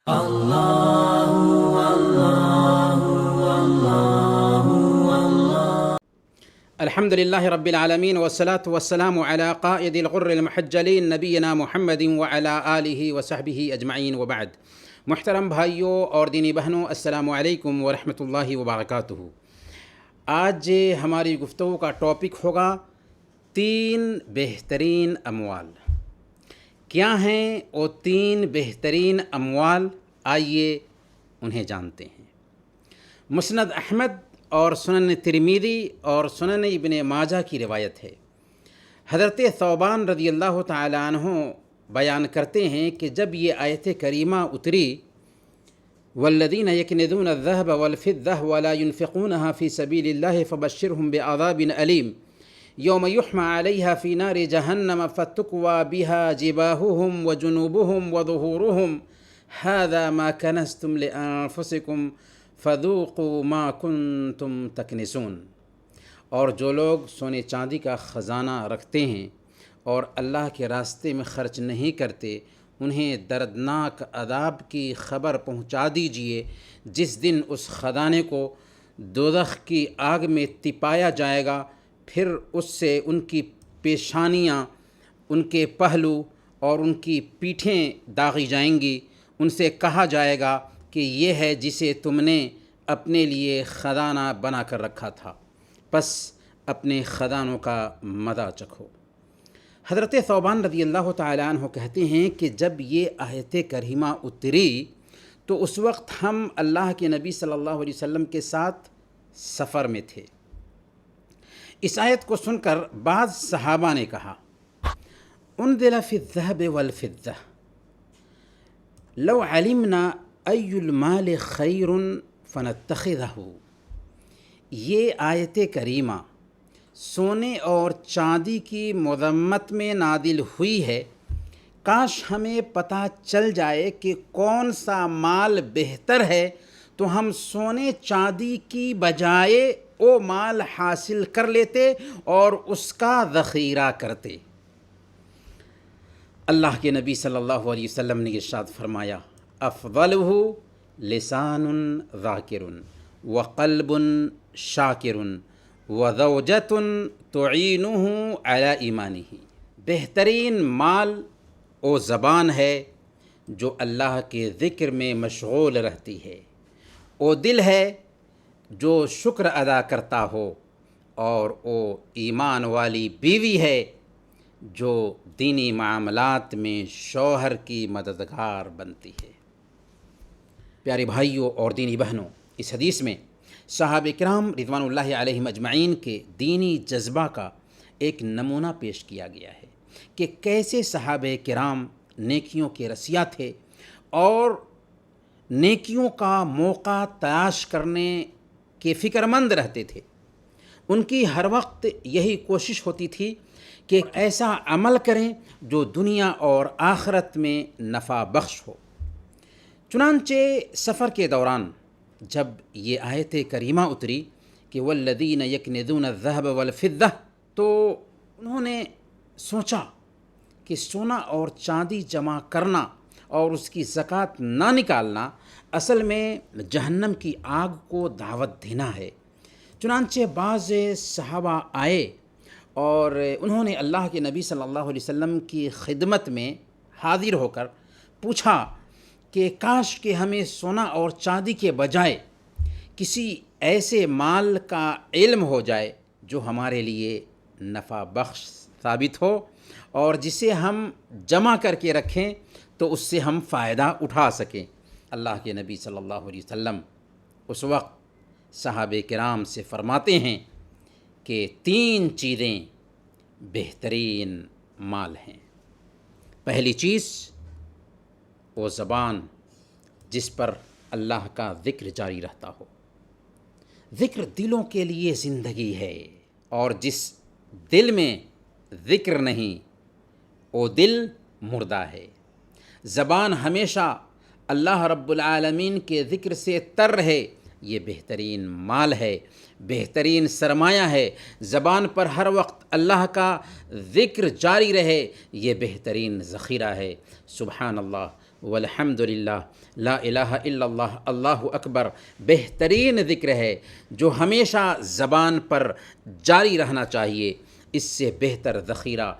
الحمد لله رب العالمين والصلاة والسلام على قائد الغر المحجلين نبينا محمد وعلى آله وصحبه اجمعین وبعد۔ محترم بھائیوں اور دینی بہنوں، السلام علیکم ورحمۃ اللہ وبرکاتہ۔ آج ہماری گفتگو کا ٹاپک ہوگا 3 بہترین اموال۔ کیا ہیں وہ 3 بہترین اموال؟ آئیے انہیں جانتے ہیں۔ مسند احمد اور سنن ترمذی اور سنن ابن ماجہ کی روایت ہے۔ حضرت ثوبان رضی اللہ تعالی عنہ بیان کرتے ہیں کہ جب یہ آیت کریمہ اتری، والذین یکنزون الذہب والفضہ ولا ينفقونها فی سبیل اللہ فبشرهم بعذاب علیم یوم یحمى علیہا فی نار جہنم فتکوی بها جباہهم وجنوبهم وظہورهم هذا ما کنزتم لانفسکم فذوقوا ما کنتم تکنزون۔ اور جو لوگ سونے چاندی کا خزانہ رکھتے ہیں اور اللہ کے راستے میں خرچ نہیں کرتے، انہیں دردناک عذاب کی خبر پہنچا دیجیے، جس دن اس خزانے کو دوزخ کی آگ میں تپایا جائے گا، پھر اس سے ان کی پیشانیاں، ان کے پہلو اور ان کی پیٹھیں داغی جائیں گی۔ ان سے کہا جائے گا کہ یہ ہے جسے تم نے اپنے لیے خزانہ بنا کر رکھا تھا، پس اپنے خزانوں کا مزہ چکھو۔ حضرت ثوبان رضی اللہ تعالیٰ عنہ کہتے ہیں کہ جب یہ آیت کریمہ اتری تو اس وقت ہم اللہ کے نبی صلی اللہ علیہ وسلم کے ساتھ سفر میں تھے۔ اس آیت کو سن کر بعض صحابہ نے کہا، انزل فی الذہب والفضہ لو علمنا ای المال خیر فنتخذہ۔ یہ آیت کریمہ سونے اور چاندی کی مذمت میں نازل ہوئی ہے۔ کاش ہمیں پتہ چل جائے کہ کون سا مال بہتر ہے تو ہم سونے چاندی کی بجائے وہ مال حاصل کر لیتے اور اس کا ذخیرہ کرتے۔ اللہ کے نبی صلی اللہ علیہ وسلم نے ارشاد فرمایا، افضلہ لسان ذاکر وقلب شاکر وزوجۃ تعینہ علی ایمانہ۔ بہترین مال وہ زبان ہے جو اللہ کے ذکر میں مشغول رہتی ہے، وہ دل ہے جو شکر ادا کرتا ہو، اور وہ ایمان والی بیوی ہے جو دینی معاملات میں شوہر کی مددگار بنتی ہے۔ پیارے بھائیوں اور دینی بہنوں، اس حدیث میں صحابہ کرام رضوان اللہ علیہم اجمعین کے دینی جذبہ کا ایک نمونہ پیش کیا گیا ہے کہ کیسے صحابہ کرام نیکیوں کے رسیا تھے اور نیکیوں کا موقع تلاش کرنے کے فکر مند رہتے تھے۔ ان کی ہر وقت یہی کوشش ہوتی تھی کہ ایسا عمل کریں جو دنیا اور آخرت میں نفع بخش ہو۔ چنانچہ سفر کے دوران جب یہ آیت کریمہ اتری کہ والذین یکنزون الذہب والفضہ، تو انہوں نے سوچا کہ سونا اور چاندی جمع کرنا اور اس کی زکوٰۃ نہ نکالنا اصل میں جہنم کی آگ کو دعوت دینا ہے۔ چنانچہ بعض صحابہ آئے اور انہوں نے اللہ کے نبی صلی اللہ علیہ وسلم کی خدمت میں حاضر ہو کر پوچھا کہ کاش کہ ہمیں سونا اور چاندی کے بجائے کسی ایسے مال کا علم ہو جائے جو ہمارے لیے نفع بخش ثابت ہو اور جسے ہم جمع کر کے رکھیں تو اس سے ہم فائدہ اٹھا سکیں۔ اللہ کے نبی صلی اللہ علیہ وسلم اس وقت صحابہ کرام سے فرماتے ہیں کہ 3 چیزیں بہترین مال ہیں۔ پہلی چیز وہ زبان جس پر اللہ کا ذکر جاری رہتا ہو۔ ذکر دلوں کے لیے زندگی ہے، اور جس دل میں ذکر نہیں وہ دل مردہ ہے۔ زبان ہمیشہ اللہ رب العالمین کے ذکر سے تر رہے، یہ بہترین مال ہے، بہترین سرمایہ ہے۔ زبان پر ہر وقت اللہ کا ذکر جاری رہے، یہ بہترین ذخیرہ ہے۔ سبحان اللہ، والحمد للہ، لا الہ الا اللہ، اللہ اکبر بہترین ذکر ہے جو ہمیشہ زبان پر جاری رہنا چاہیے۔ اس سے بہتر ذخیرہ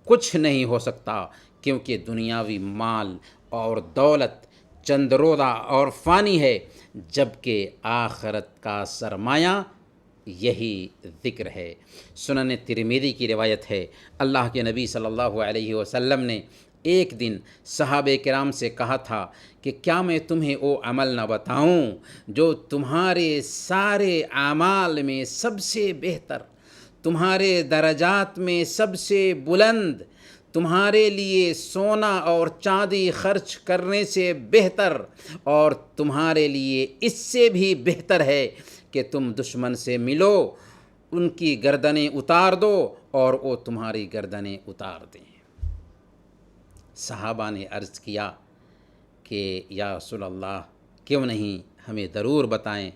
کچھ نہیں ہو سکتا، کیونکہ دنیاوی مال اور دولت چند روزہ اور فانی ہے، جبکہ آخرت کا سرمایہ یہی ذکر ہے۔ سنن ترمذی کی روایت ہے، اللہ کے نبی صلی اللہ علیہ وسلم نے ایک دن صحابہ کرام سے کہا تھا کہ کیا میں تمہیں وہ عمل نہ بتاؤں جو تمہارے سارے اعمال میں سب سے بہتر، تمہارے درجات میں سب سے بلند، تمہارے لیے سونا اور چاندی خرچ کرنے سے بہتر، اور تمہارے لیے اس سے بھی بہتر ہے کہ تم دشمن سے ملو، ان کی گردنیں اتار دو اور وہ تمہاری گردنیں اتار دیں۔ صحابہ نے عرض کیا کہ یا رسول اللہ کیوں نہیں، ہمیں ضرور بتائیں۔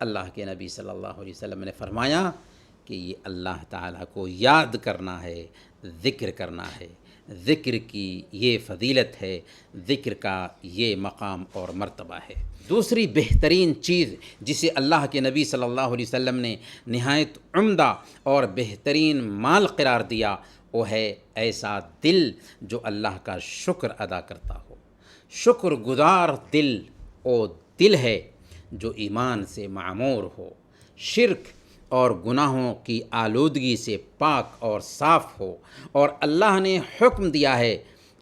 اللہ کے نبی صلی اللہ علیہ وسلم نے فرمایا کہ یہ اللہ تعالیٰ کو یاد کرنا ہے، ذکر کرنا ہے، ذکر کی یہ فضیلت ہے، ذکر کا یہ مقام اور مرتبہ ہے۔ دوسری بہترین چیز جسے اللہ کے نبی صلی اللہ علیہ وسلم نے نہایت عمدہ اور بہترین مال قرار دیا، وہ ہے ایسا دل جو اللہ کا شکر ادا کرتا ہو۔ شکر گزار دل وہ دل ہے جو ایمان سے معمور ہو، شرک اور گناہوں کی آلودگی سے پاک اور صاف ہو، اور اللہ نے حکم دیا ہے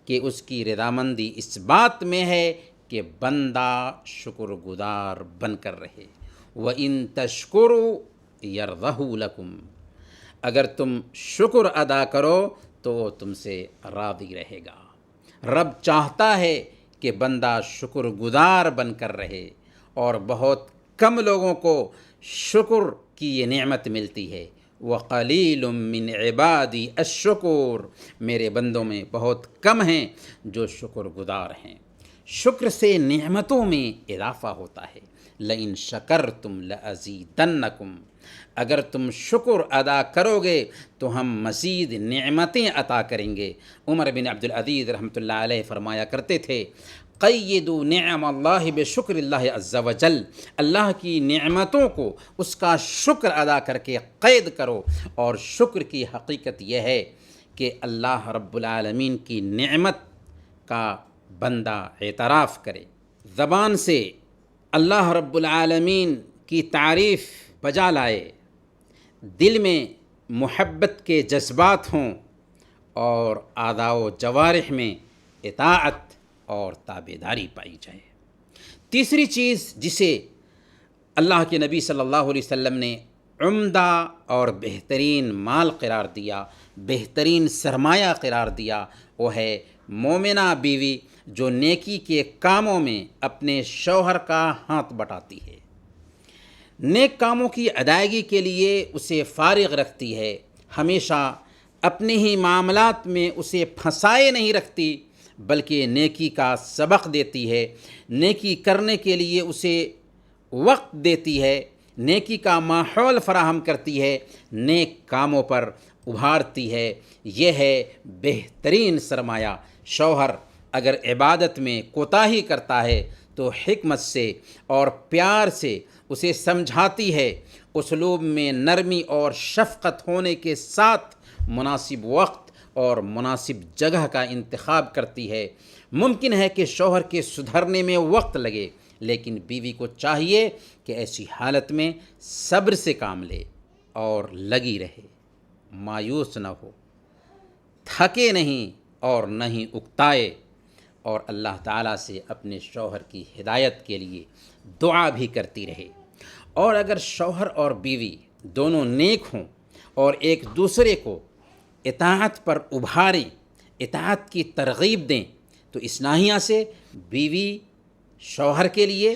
کہ اس کی رضامندی اس بات میں ہے کہ بندہ شکر گزار بن کر رہے۔ وَإِن تَشْكُرُوا يَرْضَهُ لَكُمْ، اگر تم شکر ادا کرو تو وہ تم سے راضی رہے گا۔ رب چاہتا ہے کہ بندہ شکر گزار بن کر رہے، اور بہت کم لوگوں کو شکر کی یہ نعمت ملتی ہے۔ وَقَلِيلٌ مِّنْ عِبَادِي الشُّكُورُ، میرے بندوں میں بہت کم ہیں جو شکر گزار ہیں۔ شکر سے نعمتوں میں اضافہ ہوتا ہے۔ لَإِن شَكَرْتُمْ لَأَزِيدَنَّكُمْ، اگر تم شکر ادا کرو گے تو ہم مزید نعمتیں عطا کریں گے۔ عمر بن عبدالعزیز رحمۃ اللہ علیہ فرمایا کرتے تھے، قیدوا نعم اللہ بشکر اللہ عز وجل، اللہ کی نعمتوں کو اس کا شکر ادا کر کے قید کرو۔ اور شکر کی حقیقت یہ ہے کہ اللہ رب العالمین کی نعمت کا بندہ اعتراف کرے، زبان سے اللہ رب العالمین کی تعریف بجا لائے، دل میں محبت کے جذبات ہوں، اور اعضاء و جوارح میں اطاعت اور تابعداری پائی جائے۔ تیسری چیز جسے اللہ کے نبی صلی اللہ علیہ وسلم نے عمدہ اور بہترین مال قرار دیا، بہترین سرمایہ قرار دیا، وہ ہے مومنہ بیوی جو نیکی کے کاموں میں اپنے شوہر کا ہاتھ بٹاتی ہے، نیک کاموں کی ادائیگی کے لیے اسے فارغ رکھتی ہے، ہمیشہ اپنے ہی معاملات میں اسے پھنسائے نہیں رکھتی، بلکہ نیکی کا سبق دیتی ہے، نیکی کرنے کے لیے اسے وقت دیتی ہے، نیکی کا ماحول فراہم کرتی ہے، نیک کاموں پر ابھارتی ہے۔ یہ ہے بہترین سرمایہ۔ شوہر اگر عبادت میں کوتاہی کرتا ہے تو حکمت سے اور پیار سے اسے سمجھاتی ہے، اسلوب میں نرمی اور شفقت ہونے کے ساتھ مناسب وقت اور مناسب جگہ کا انتخاب کرتی ہے۔ ممکن ہے کہ شوہر کے سدھرنے میں وقت لگے، لیکن بیوی کو چاہیے کہ ایسی حالت میں صبر سے کام لے اور لگی رہے، مایوس نہ ہو، تھکے نہیں اور نہ ہی اکتائے، اور اللہ تعالیٰ سے اپنے شوہر کی ہدایت کے لیے دعا بھی کرتی رہے۔ اور اگر شوہر اور بیوی دونوں نیک ہوں اور ایک دوسرے کو اطاعت پر ابھاریں، اطاعت کی ترغیب دیں، تو اس ناحیہ سے بیوی شوہر کے لیے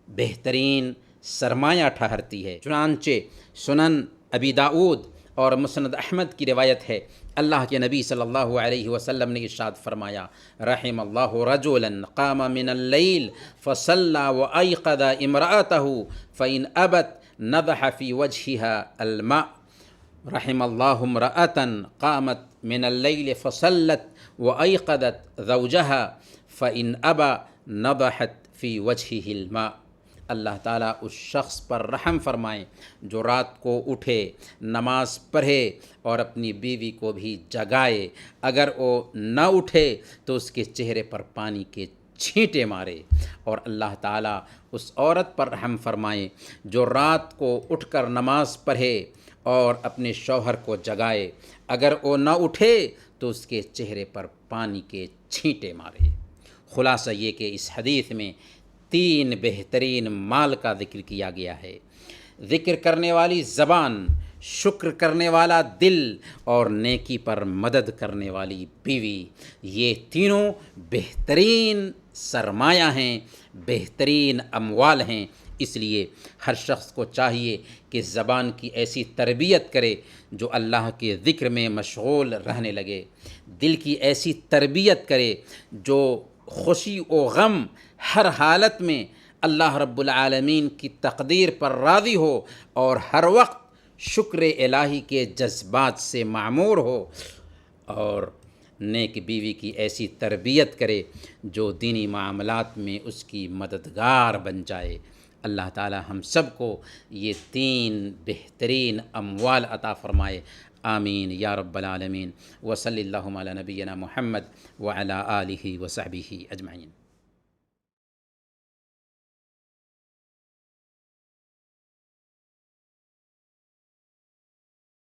بہترین سرمایہ ٹھہرتی ہے۔ چنانچہ سنن ابی داؤد اور مسند احمد کی روایت ہے، اللہ کے نبی صلی اللہ علیہ وسلم نے ارشاد فرمایا، رحم اللہ رجلا قام من اللیل فصلی وایقظ امرأته فإن ابت نضح في وجهها الماء، رحم اللہ امرأة قامت من اللیل فصلت وایقظت زوجها فَإِنْ أَبَى نَضَحَتْ فِي وَجْهِهِ الْمَاءُ۔ اللہ تعالیٰ اس شخص پر رحم فرمائے جو رات کو اٹھے، نماز پڑھے اور اپنی بیوی کو بھی جگائے، اگر وہ نہ اٹھے تو اس کے چہرے پر پانی کے چھینٹے مارے۔ اور اللہ تعالیٰ اس عورت پر رحم فرمائے جو رات کو اٹھ کر نماز پڑھے اور اپنے شوہر کو جگائے، اگر وہ نہ اٹھے تو اس کے چہرے پر پانی کے چھینٹے مارے۔ خلاصہ یہ کہ اس حدیث میں 3 بہترین مال کا ذکر کیا گیا ہے: ذکر کرنے والی زبان، شکر کرنے والا دل اور نیکی پر مدد کرنے والی بیوی۔ یہ تینوں بہترین سرمایہ ہیں، بہترین اموال ہیں۔ اس لیے ہر شخص کو چاہیے کہ زبان کی ایسی تربیت کرے جو اللہ کے ذکر میں مشغول رہنے لگے، دل کی ایسی تربیت کرے جو خوشی و غم ہر حالت میں اللہ رب العالمین کی تقدیر پر راضی ہو اور ہر وقت شکر الہی کے جذبات سے معمور ہو، اور نیک بیوی کی ایسی تربیت کرے جو دینی معاملات میں اس کی مددگار بن جائے۔ اللہ تعالی ہم سب کو یہ 3 بہترین اموال عطا فرمائے، آمین یا رب العالمین۔ وصلی اللہ علی نبینا محمد وعلی آلہ وصحبہ اجمعین۔